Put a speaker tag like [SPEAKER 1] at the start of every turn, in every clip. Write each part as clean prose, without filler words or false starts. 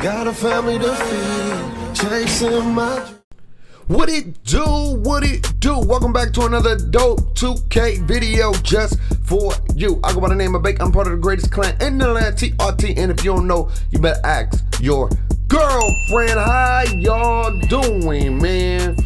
[SPEAKER 1] Got a family to feed, chasing my dreams.
[SPEAKER 2] What it do? What it do? Welcome back to another dope 2K video just for you. I go by the name of Bake. I'm part of the greatest clan in the land, TRT. And if you don't know, you better ask your girlfriend. How y'all doing, man?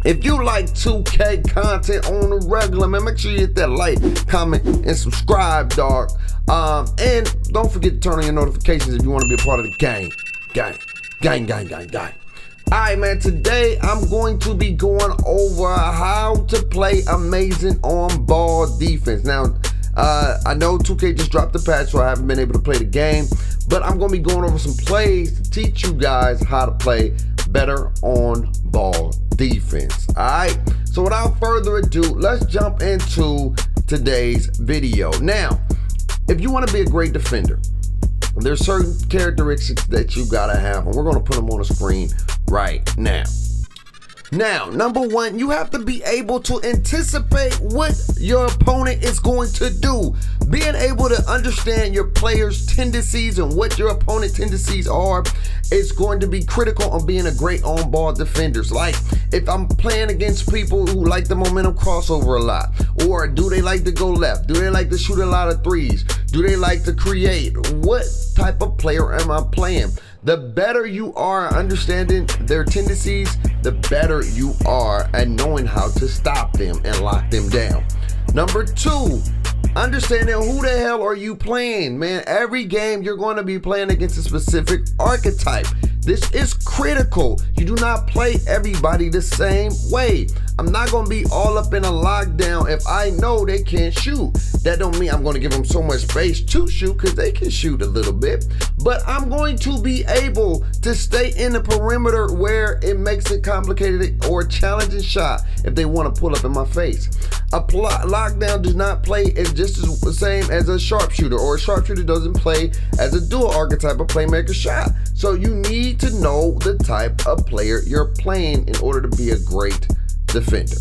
[SPEAKER 2] If you like 2K content on the regular, man, make sure you hit that like, comment, and subscribe, dog. And don't forget to turn on your notifications if you want to be a part of the gang. Gang. Alright, man, today I'm going to be going over how to play amazing on-ball defense. Now, I know 2K just dropped the patch, so I haven't been able to play the game, but I'm going to be going over some plays to teach you guys how to play better on-ball defense. Alright, so without further ado, let's jump into today's video. Now, if you want to be a great defender, there's certain characteristics that you gotta have, and we're gonna put them on the screen right now. Now, number one, you have to be able to anticipate what your opponent is going to do. Being able to understand your player's tendencies and what your opponent's tendencies are is going to be critical on being a great on-ball defender. Like, if I'm playing against people who like the momentum crossover a lot, or do they like to go left? Do they like to shoot a lot of threes? Do they like to create? What type of player am I playing? The better you are understanding their tendencies, the better you are at knowing how to stop them and lock them down. Number two, understanding who the hell are you playing, man. Every game you're going to be playing against a specific archetype. This is critical. You do not play everybody the same way. I'm not going to be all up in a lockdown if I know they can't shoot. That don't mean I'm going to give them so much space to shoot, because they can shoot a little bit. But I'm going to be able to stay in the perimeter where it makes it complicated or a challenging shot if they want to pull up in my face. A lockdown does not play as just as the same as a sharpshooter, or a sharpshooter doesn't play as a dual archetype of playmaker shot. So you need to know the type of player you're playing in order to be a great defender.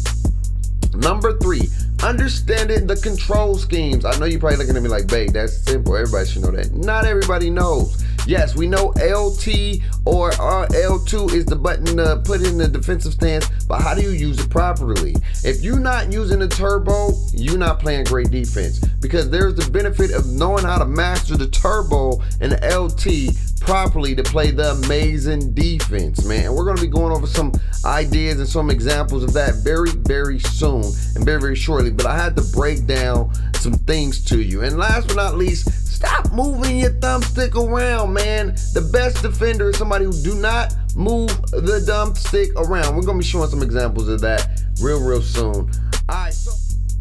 [SPEAKER 2] Number three, understanding the control schemes. I know you're probably looking at me like, babe, that's simple. Everybody should know that. Not everybody knows. Yes, we know LT or L2 is the button to put in the defensive stance, but how do you use it properly? If you're not using the turbo, you're not playing great defense, because there's the benefit of knowing how to master the turbo and the LT properly to play the amazing defense, man. And we're going to be going over some ideas and some examples of that very soon and very shortly, but I had to break down some things to you. And last but not least, stop moving your thumbstick around, man. The best defender is somebody who do not move the thumbstick around. We're going to be showing some examples of that real soon.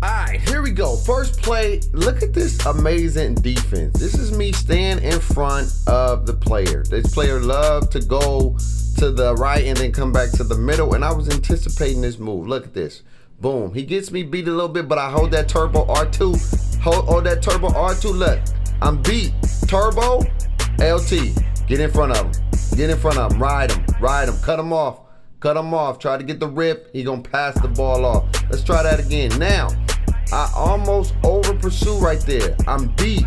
[SPEAKER 2] Alright, here we go. First play, look at this amazing defense. This is me staying in front of the player. This player loved to go to the right and then come back to the middle, and I was anticipating this move. Look at this. Boom. He gets me beat a little bit, but I hold that turbo R2. Hold that turbo R2. Look, I'm beat. Turbo, LT. Get in front of him. Get in front of him. Ride him. Cut him off. Try to get the rip. He gonna pass the ball off. Let's try that again. Now, I almost over pursue right there. I'm beat.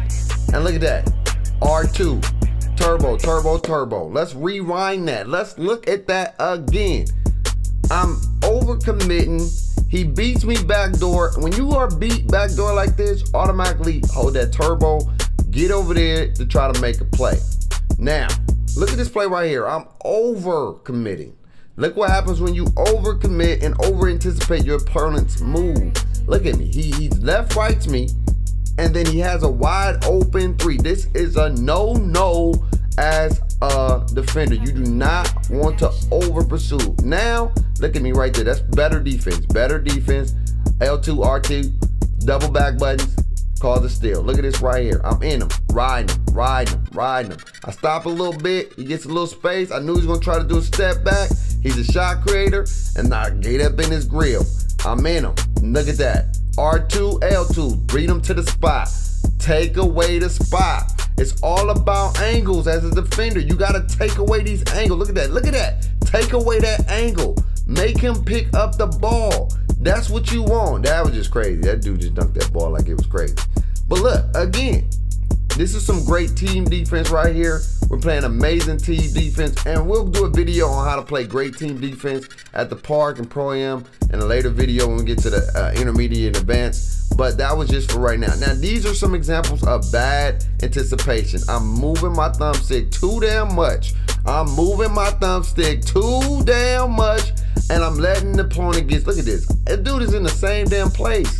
[SPEAKER 2] And look at that. R2. Turbo. Let's rewind that. Let's look at that again. I'm overcommitting. He beats me backdoor. When you are beat backdoor like this, automatically hold that turbo. Get over there to try to make a play. Now, look at this play right here. I'm overcommitting. Look what happens when you overcommit and over-anticipate your opponent's move. Look at me. He left-rights me, and then he has a wide-open three. This is a no-no as a defender. You do not want to over-pursue. Now, look at me right there. That's better defense. L2, R2, double back buttons, cause a steal. Look at this right here. I'm in him. Riding him. I stop a little bit. He gets a little space. I knew he was going to try to do a step back. He's a shot creator, and I get up in his grill. I'm in him. Look at that. R2, L2. Bring him to the spot. Take away the spot. It's all about angles as a defender. You got to take away these angles. Look at that. Take away that angle. Make him pick up the ball. That's what you want. That was just crazy. That dude just dunked that ball like it was crazy. But look, again, This is some great team defense right here. We're playing amazing team defense, and we'll do a video on how to play great team defense at the park and Pro-Am in a later video when we get to the intermediate and advanced. But that was just for right now. Now, these are some examples of bad anticipation. I'm moving my thumbstick too damn much. I'm moving my thumbstick too damn much, and I'm letting the opponent get, look at this. That dude is in the same damn place.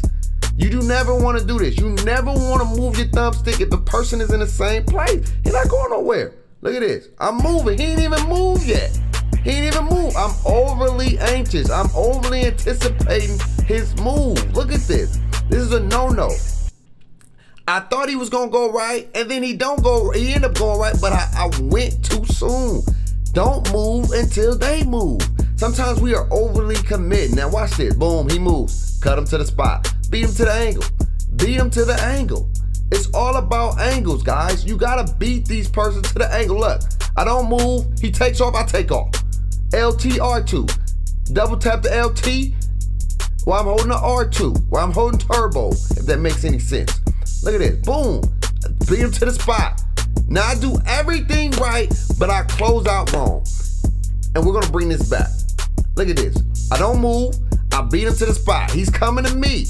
[SPEAKER 2] You do never want to do this. You never want to move your thumbstick if the person is in the same place. He's not going nowhere. Look at this. I'm moving. He ain't even moved yet. He ain't even moved. I'm overly anxious. I'm overly anticipating his move. Look at this. This is a no-no. I thought he was going to go right, and then he don't go. He ended up going right, but I went too soon. Don't move until they move. Sometimes we are overly committed. Now watch this. Boom, he moves. Cut him to the spot. Beat him to the angle. Beat him to the angle. It's all about angles, guys. You gotta beat these persons to the angle. Look, I don't move. He takes off, I take off. LT, R2. Double tap the LT while I'm holding the R2. While I'm holding turbo, if that makes any sense. Look at this. Boom. Beat him to the spot. Now I do everything right, but I close out wrong. And we're gonna bring this back. Look at this. I don't move. I beat him to the spot. He's coming to me.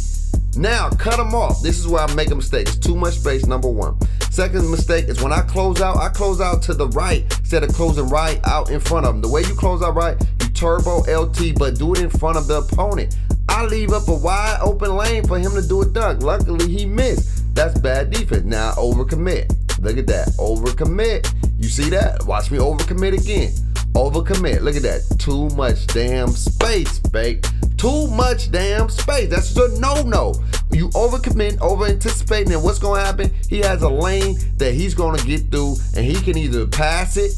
[SPEAKER 2] Now, cut him off. This is where I make a mistake. It's too much space, number one. Second mistake is when I close out to the right instead of closing right out in front of him. The way you close out right, you turbo LT, but do it in front of the opponent. I leave up a wide open lane for him to do a dunk. Luckily, he missed. That's bad defense. Now, overcommit. Look at that. Overcommit. You see that? Watch me overcommit again. Overcommit. Look at that. Too much damn space, Bake. Too much damn space. That's a no-no. You overcommit, over-anticipating, and what's going to happen? He has a lane that he's going to get through, and he can either pass it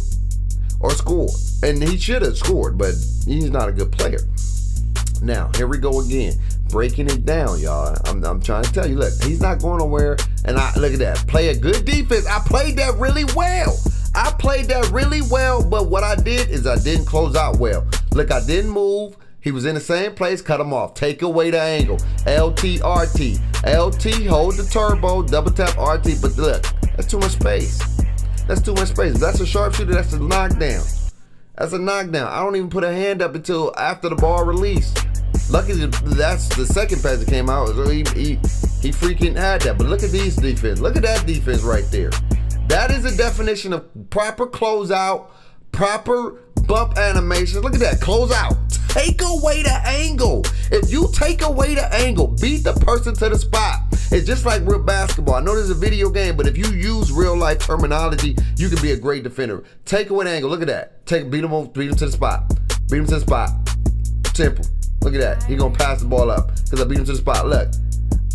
[SPEAKER 2] or score. And he should have scored, but he's not a good player. Now, here we go again. Breaking it down, y'all. I'm trying to tell you, look, he's not going nowhere. And look at that. Play a good defense. I played that really well. But what I did is I didn't close out well. Look, I didn't move. He was in the same place, cut him off. Take away the angle. LT, RT. LT, hold the turbo, double tap RT. But look, that's too much space. That's too much space. If that's a sharpshooter, that's a knockdown. That's a knockdown. I don't even put a hand up until after the ball released. Luckily, that's the second pass that came out. So he freaking had that. But look at these defense. Look at that defense right there. That is a definition of proper closeout, proper bump animation. Look at that, close out. Take away the angle. If you take away the angle, beat the person to the spot. It's just like real basketball. I know this is a video game, but if you use real life terminology, you can be a great defender. Take away the angle. Look at that. Beat him to the spot. Beat him to the spot. Simple. Look at that. He gonna pass the ball up because I beat him to the spot. Look.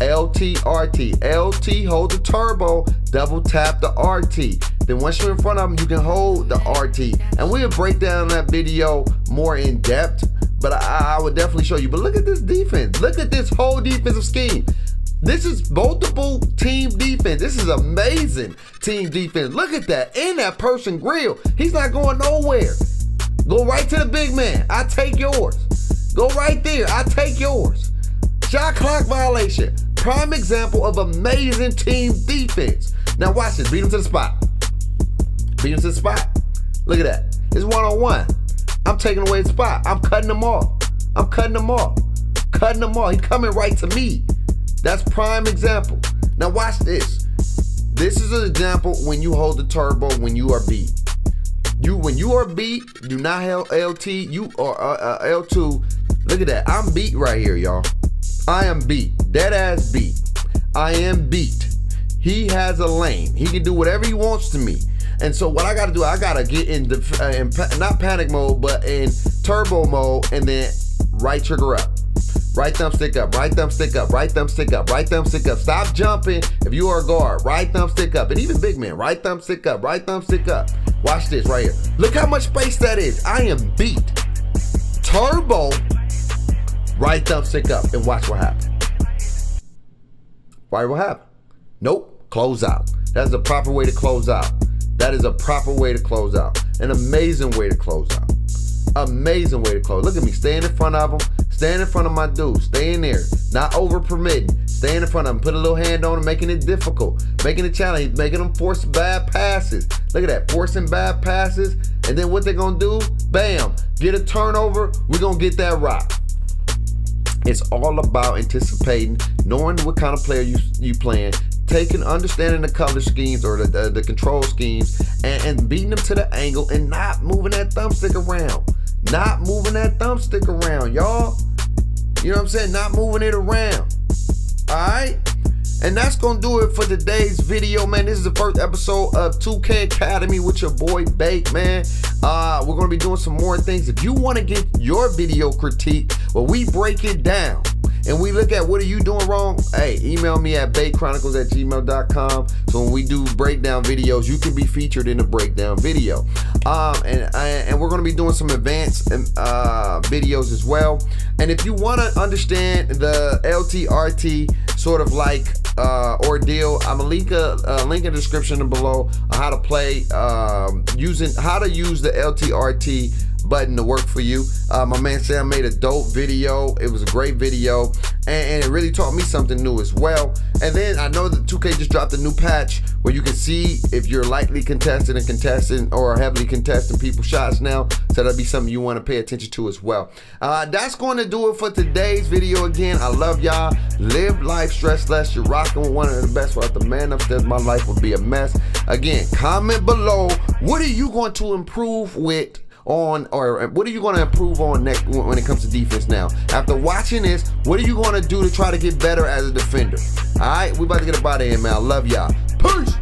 [SPEAKER 2] LT, RT. LT, hold the turbo, double tap the RT. Then once you're in front of him, you can hold the RT. And we'll break down that video more in depth, but I would definitely show you. But look at this defense. Look at this whole defensive scheme. This is multiple team defense. This is amazing team defense. Look at that. And that person grill. He's not going nowhere. Go right to the big man. I take yours. Go right there. I take yours. Shot clock violation. Prime example of amazing team defense. Now watch this. Beat him to the spot. Beat him to the spot. Look at that. It's one-on-one. I'm taking away the spot. I'm cutting him off. Cutting him off. He coming right to me. That's prime example. Now watch this. This is an example when you hold the turbo when you are beat. When you are beat, do not hold LT. You are L2. Look at that. I'm beat right here, y'all. I am beat. Dead ass beat. I am beat. He has a lane. He can do whatever he wants to me. And so what I got to do, I got to get in not panic mode, but in turbo mode, and then right trigger up. Right thumbstick up, right thumbstick up, right thumbstick up, right thumbstick up. Stop jumping if you are a guard. Right thumbstick up. And even big man, right thumbstick up, right thumbstick up. Watch this right here. Look how much space that is. I am beat. Turbo, right thumbstick up, and watch what happens. Watch what happens. Nope, close out. That's the proper way to close out. That is a proper way to close out. An amazing way to close out. Amazing way to close. Look at me, staying in front of him, staying in front of my dude, staying there, not over permitting, Staying in front of them, put a little hand on them, making it difficult, making it challenging, making them force bad passes. Look at that, forcing bad passes. And then what they're gonna do? Bam, get a turnover, we're gonna get that rock. It's all about anticipating, knowing what kind of player you playing, understanding the color schemes or the control schemes, and beating them to the angle and not moving that thumbstick around. Not moving that thumbstick around, y'all. You know what I'm saying? Not moving it around. Alright? And that's gonna do it for today's video, man. This is the first episode of 2K Academy with your boy Bake, man. We're gonna be doing some more things. If you want to get your video critique, well, we break it down and we look at what are you doing wrong. Hey, email me at bakechronicles@gmail.com. So when we do breakdown videos, you can be featured in a breakdown video. And we're gonna be doing some advanced videos as well. And if you want to understand the LTRT sort of like ordeal, I'm gonna link a link in the description below on how to play how to use the LTRT button to work for you. My man Sam made a dope video. It was a great video, and it really taught me something new as well. And then I know that 2K just dropped a new patch where you can see if you're lightly contesting and contesting or heavily contesting people's shots now. So that'll be something you want to pay attention to as well. That's going to do it for today's video. Again, I love y'all. Live life stress less. You're rocking with one of the best. Without the man upstairs, my life would be a mess. Again, comment below. What are you going to improve with or what are you going to improve on next when it comes to defense now? After watching this, what are you going to do to try to get better as a defender? All right, we about to get up out of here, man. I love y'all. Peace.